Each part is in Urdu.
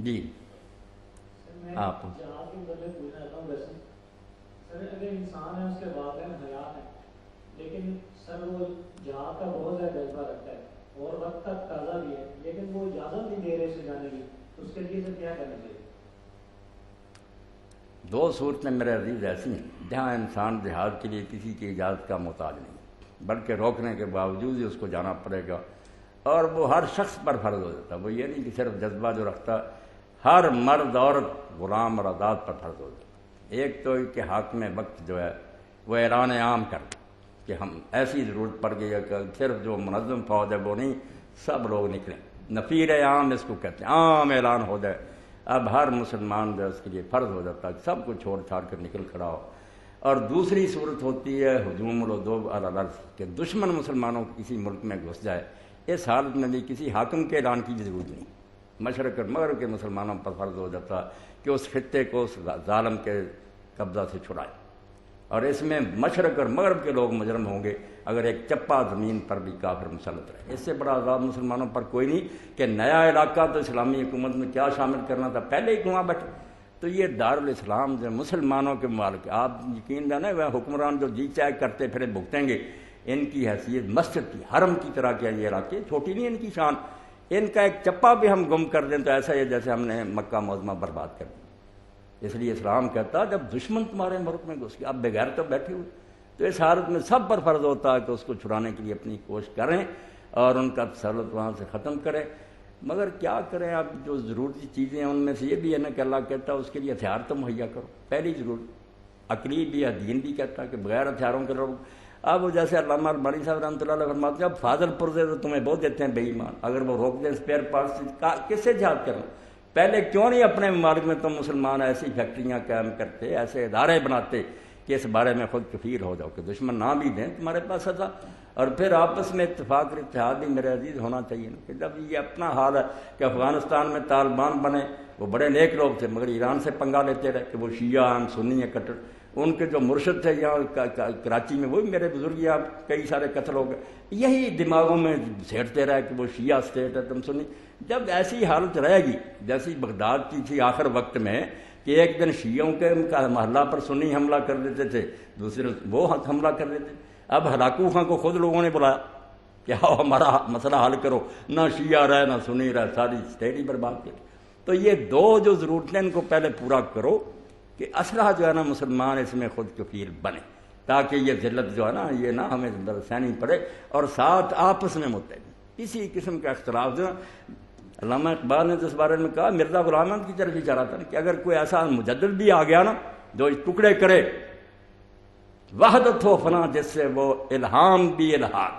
جی میں آپ جہاد کے متعلق پوچھنا چاہتا ہوں. ویسے سر اگر انسان ہے اس کے والدین حیات ہیں لیکن سر وہ جہاد کا بہت زیادہ جذبہ رکھتا ہے اور وقت تک تازہ بھی ہے لیکن وہ اجازت نہیں دے رہے اسے جانے کی, تو اس کے لیے سر کیا کرنا چاہیے؟ دو صورتیں میرے عزیز ایسی ہیں جہاں انسان جہاد کے لیے کسی کی اجازت کا محتاج نہیں بلکہ روکنے کے باوجود ہی اس کو جانا پڑے گا, اور وہ ہر شخص پر فرض ہو جاتا ہے. وہ یہ نہیں کہ صرف جذبہ جو رکھتا ہر مرد عورت غلام اور آزاد پر فرض ہو جاتا. ایک تو کہ حاکم وقت جو ہے وہ اعلان عام کر کہ ہم ایسی ضرورت پڑ گئی ہے کہ صرف جو منظم فوج ہے وہ نہیں, سب لوگ نکلیں. نفیر عام اس کو کہتے ہیں, عام اعلان ہو جائے. اب ہر مسلمان جو ہے اس کے لیے فرض ہو جاتا ہے کہ سب کو چھوڑ چھاڑ کر نکل کھڑا ہو. اور دوسری صورت ہوتی ہے ہجوم العدو علی الارض کہ دشمن مسلمانوں کو کسی ملک میں گھس جائے. اس حالت میں بھی کسی حاکم کے اعلان کی ضرورت نہیں, مشرق اور مغرب کے مسلمانوں پر فرض ہو جاتا کہ اس خطے کو اس ظالم کے قبضہ سے چھڑائے. اور اس میں مشرق اور مغرب کے لوگ مجرم ہوں گے اگر ایک چپا زمین پر بھی کافر مسلط رہے. اس سے بڑا عذاب مسلمانوں پر کوئی نہیں کہ نیا علاقہ تو اسلامی حکومت میں کیا شامل کرنا تھا, پہلے ہی کہاں بیٹھے. تو یہ دارالاسلام جو مسلمانوں کے مالک, آپ یقین جانے وہ حکمران جو جی چاہے کرتے پھرے بھگتیں گے, ان کی حیثیت مسجد کی حرم کی طرح کیا یہ علاقے چھوٹی نہیں ان کی شان. ان کا ایک چپا بھی ہم گم کر دیں تو ایسا ہی جیسے ہم نے مکہ معظمہ برباد کر دیا. اس لیے اسلام کہتا جب دشمن تمہارے ملک میں گھس گیا, اب بغیر تو بیٹھے ہوئے, تو اس حالت میں سب پر فرض ہوتا ہے کہ اس کو چھڑانے کے لیے اپنی کوشش کریں اور ان کا تسلط وہاں سے ختم کریں. مگر کیا کریں, اب جو ضروری چیزیں ہیں ان میں سے یہ بھی ہے نا کہ اللہ کہتا ہے اس کے لیے ہتھیار تو مہیا کرو. پہلی ضرورت عقلی بھی ہے, دین بھی کہتا ہے کہ بغیر ہتھیاروں کے لوگ. اب وہ جیسے علامہ البانی صاحب رحمۃ اللہ علیہ فرماتے ہیں اب فاضل پرزے تو تمہیں بہت دیتے ہیں بے ایمان, اگر وہ روک دیں اسپیئر پارٹس کس سے جہاد کرنا. پہلے کیوں نہیں اپنے ممالک میں تم مسلمان ایسی فیکٹریاں قائم کرتے, ایسے ادارے بناتے کہ اس بارے میں خود کفیل ہو جاؤ کہ دشمن نہ بھی دیں تمہارے پاس سزا. اور پھر آپس میں اتفاق اور اتحاد بھی میرے عزیز ہونا چاہیے نا. کہ جب یہ اپنا حال ہے کہ افغانستان میں طالبان بنے, وہ بڑے نیک لوگ تھے مگر ایران سے پنگا لیتے رہے کہ وہ شیعہ ہیں سنی ہیں کٹر. ان کے جو مرشد تھے یہاں کراچی میں وہ بھی میرے بزرگ یہاں کئی سارے قتل ہو گئے, یہی دماغوں میں سیٹتے رہے کہ وہ شیعہ اسٹیٹ ہے تم سنی. جب ایسی حالت رہے گی جیسی بغداد کی تھی آخر وقت میں کہ ایک دن شیعوں کے محلہ پر سنی حملہ کر دیتے تھے, دوسرے وہ حملہ کر دیتے. اب ہلاکو خان کو خود لوگوں نے بلایا کہ آؤ ہمارا مسئلہ حل کرو, نہ شیعہ رہے نہ سنی رہے, ساری اسٹیٹ ہی برباد کی. تو یہ دو جو ضرورتیں ان کو پہلے پورا کرو کہ اسلحہ جو ہے نا مسلمان اس میں خود کفیل بنے, تاکہ یہ ذلت جو ہے نا یہ نہ ہمیں سہنی پڑے. اور ساتھ آپس میں متحد, کسی قسم کا اختلاف جو علامہ اقبال نے تو اس بارے میں کہا, مرزا غلام احمد کی طرف اشارہ تھا کہ اگر کوئی ایسا مجدد بھی آ گیا نا جو ٹکڑے کرے, وحدت ہو فنا جس سے وہ الہام بھی الہاد,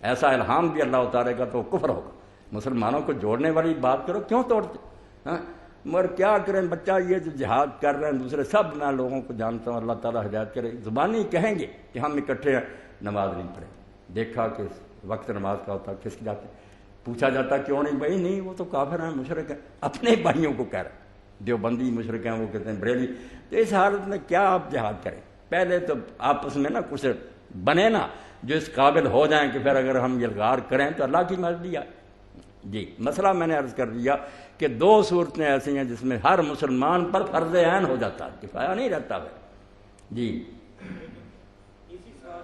ایسا الہام بھی اللہ اتارے گا تو وہ کفر ہوگا. مسلمانوں کو جوڑنے والی بات کرو, کیوں توڑتے ہاں. مگر کیا کریں بچہ یہ جو جہاد کر رہے ہیں دوسرے سب میں لوگوں کو جانتا ہوں, اللہ تعالیٰ ہدایت کرے. زبانی کہیں گے کہ ہم اکٹھے ہیں, نماز نہیں پڑھیں. دیکھا کہ وقت نماز کا ہوتا کس کی جاتے, پوچھا جاتا کیوں نہیں بھائی, نہیں وہ تو کافر ہیں مشرک ہیں, اپنے بھائیوں کو کہہ رہے ہیں دیوبندی مشرک ہیں, وہ کہتے ہیں بریلی. تو اس حالت میں کیا آپ جہاد کریں؟ پہلے تو آپس میں نا کچھ بنے نا جو اس قابل ہو جائیں کہ پھر اگر ہم یلغار کریں تو اللہ کی مرضی ہے. جی مسئلہ میں نے عرض کر دیا کہ دو صورتیں ایسی ہیں جس میں ہر مسلمان پر فرض عین ہو جاتا ہے, کفایہ نہیں رہتا ہے. جی اسی سوال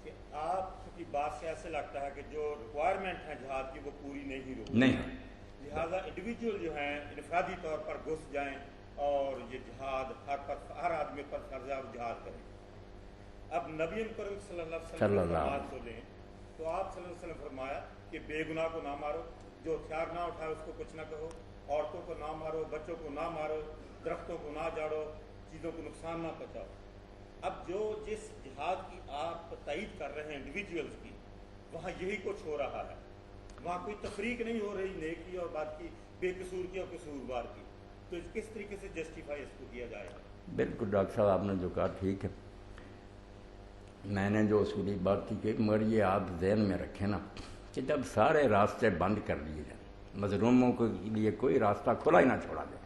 کہ آپ کی بات سے ایسے لگتا ہے کہ جو ریکوائرمنٹ ہے جہاد کی وہ پوری نہیں ہوگی, لہٰذا انڈیویجول جو ہیں انفرادی طور پر گھس جائیں اور یہ جہاد ہر آدمی پر فرض ہے جہاد کریں. اب نبی کریم صلی اللہ علیہ وسلم بات کو لیں تو آپ صلی اللہ علیہ وسلم فرمایا کہ بے گناہ کو نہ مارو, جو ہتھیار نہ اٹھائے اس کو کچھ نہ کہو, عورتوں کو نہ مارو, بچوں کو نہ مارو, درختوں کو نہ جاڑو, چیزوں کو نقصان نہ پہنچاؤ. اب جو جس جہاد کی آپ تائید کر رہے ہیں انڈیویجولز کی, وہاں یہی کچھ ہو رہا ہے, وہاں کوئی تفریق نہیں ہو رہی نیکی اور بات کی, بے قصور کی اور قصوروار کی. تو کس طریقے سے جسٹیفائی اس کو کیا جائے گا؟ بالکل ڈاکٹر صاحب آپ نے جو کہا ٹھیک ہے, میں نے جو اصولی بات کی کہ مگر یہ آپ ذہن میں رکھیں نا کہ جب سارے راستے بند کر دیے جائیں, مظلوموں کے لیے کوئی راستہ کھلا ہی نہ چھوڑا جائے,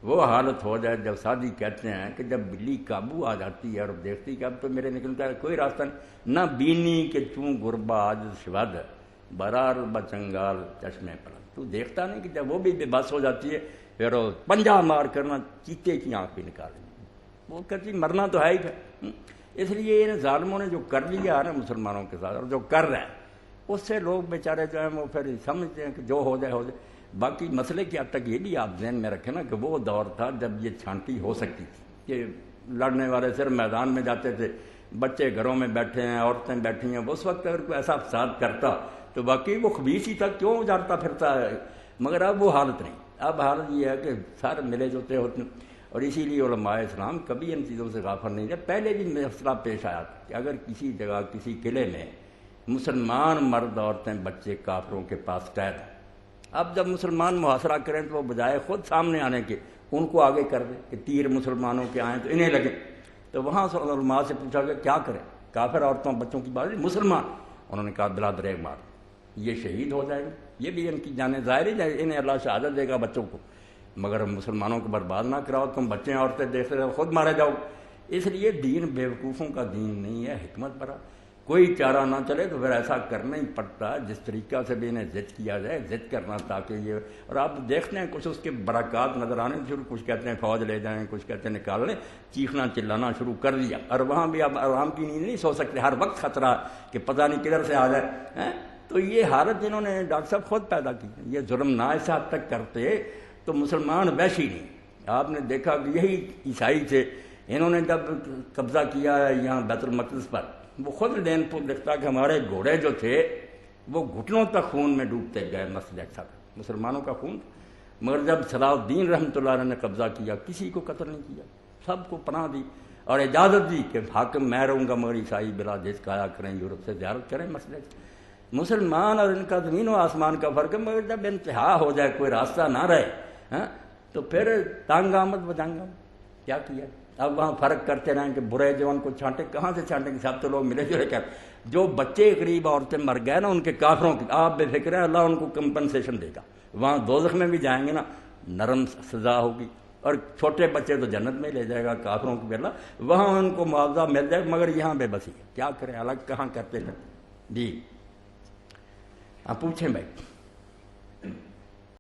وہ حالت ہو جائے جب سادی کہتے ہیں کہ جب بلی قابو آ جاتی ہے اور دیکھتی کہ اب تو میرے نکلتا ہے کوئی راستہ نہیں, نہ بینی کہ چوں غربا آج شود برار بچنگال چشمے پلک، تو دیکھتا نہیں کہ جب وہ بھی بے بس ہو جاتی ہے پھر وہ پنجہ مار کرنا چیتے کی آنکھ بھی نکالیں، وہ کہتی مرنا تو ہے ہی پھر۔ اس لیے ان ظالموں نے جو کر لیا ہے نا مسلمانوں کے ساتھ، اور جو کر رہے ہیں اس سے لوگ بیچارے جو ہیں وہ پھر سمجھتے ہیں کہ جو ہو جائے ہو جائے۔ باقی مسئلے کی حد تک یہ بھی آپ ذہن میں رکھیں نا کہ وہ دور تھا جب یہ چھانٹی ہو سکتی تھی کہ لڑنے والے صرف میدان میں جاتے تھے، بچے گھروں میں بیٹھے ہیں، عورتیں بیٹھی ہیں۔ اس وقت اگر کوئی ایسا فساد کرتا تو باقی وہ خبیث ہی تھا، کیوں اجارتا پھرتا ہے؟ مگر اب وہ حالت نہیں، اب حالت یہ ہے کہ سارے ملے جلتے ہوتے ہیں۔ اور اسی لیے علماء اسلام کبھی ان چیزوں سے غافل نہیں ہے۔ پہلے بھی مسئلہ پیش آیا تھا کہ اگر کسی جگہ کسی قلعے میں مسلمان مرد عورتیں بچے کافروں کے پاس قید ہیں، اب جب مسلمان محاصرہ کریں تو وہ بجائے خود سامنے آنے کے ان کو آگے کر دیں کہ تیر مسلمانوں کے آئیں تو انہیں لگے، تو وہاں سے علماء سے پوچھا کہ کیا کریں، کافر عورتوں بچوں کی بات نہیں، مسلمان، انہوں نے کہا بلا دریغ مار، یہ شہید ہو جائیں گے، یہ بھی ان کی جانیں ظاہر ہی جائے، انہیں اللہ شہادت دے گا بچوں کو، مگر مسلمانوں کو برباد نہ کراؤ، تم بچے عورتیں دیکھ رہے ہو خود مارے جاؤ۔ اس لیے دین بیوقوفوں کا دین نہیں ہے، حکمت بھرا، کوئی چارہ نہ چلے تو پھر ایسا کرنا ہی پڑتا ہے جس طریقہ سے بھی انہیں ضد کیا جائے، ضد کرنا تاکہ یہ، اور آپ دیکھتے ہیں کچھ اس کے برکات نظر آنے شروع، کچھ کہتے ہیں فوج لے جائیں، کچھ کہتے ہیں نکال لیں، چیخنا چلانا شروع کر دیا، اور وہاں بھی اب عوام کی نیند نہیں سو سکتے، ہر وقت خطرہ کہ پتہ نہیں کدھر سے آ جائے۔ تو یہ حالت انہوں نے ڈاکٹر صاحب خود پیدا کی، یہ ظلم نہ اس حد تک کرتے تو مسلمان ویشی نہیں۔ آپ نے دیکھا کہ یہی عیسائی تھے، انہوں نے جب قبضہ کیا یہاں بیت المقدس پر، وہ خود لین پور لکھتا کہ ہمارے گھوڑے جو تھے وہ گھٹنوں تک خون میں ڈوبتے گئے، مسجد اقصیٰ کا مسلمانوں کا خون، مگر جب صلاح الدین رحمۃ اللہ علیہ نے قبضہ کیا کسی کو قتل نہیں کیا، سب کو پناہ دی اور اجازت دی کہ حاکم میں رہوں گا مگر عیسائی بلا جھجک آیا کریں، یورپ سے زیارت کریں مسجد۔ مسلمان اور ان کا زمین و آسمان کا فرق ہے، مگر جب انتہا ہو جائے کوئی راستہ نہ رہے تو پھر تانگ آمد بجانگ آمد کیا کیا۔ اب وہاں فرق کرتے رہیں کہ برے جو ان کو چھانٹے، کہاں سے چھانٹیں گے، سب تو لوگ ملے جلے کر، جو بچے غریب عورتیں مر گئے نا ان کے کافروں کی، آپ بے فکر ہیں اللہ ان کو کمپنسیشن دے گا، وہاں دوزخ میں بھی جائیں گے نا نرم سزا ہوگی، اور چھوٹے بچے تو جنت میں لے جائے گا کافروں کی اللہ، وہاں ان کو معاوضہ مل جائے، مگر یہاں بے بسی ہے، کیا کریں الگ کہاں کرتے ہیں۔ جی آپ پوچھیں بھائی۔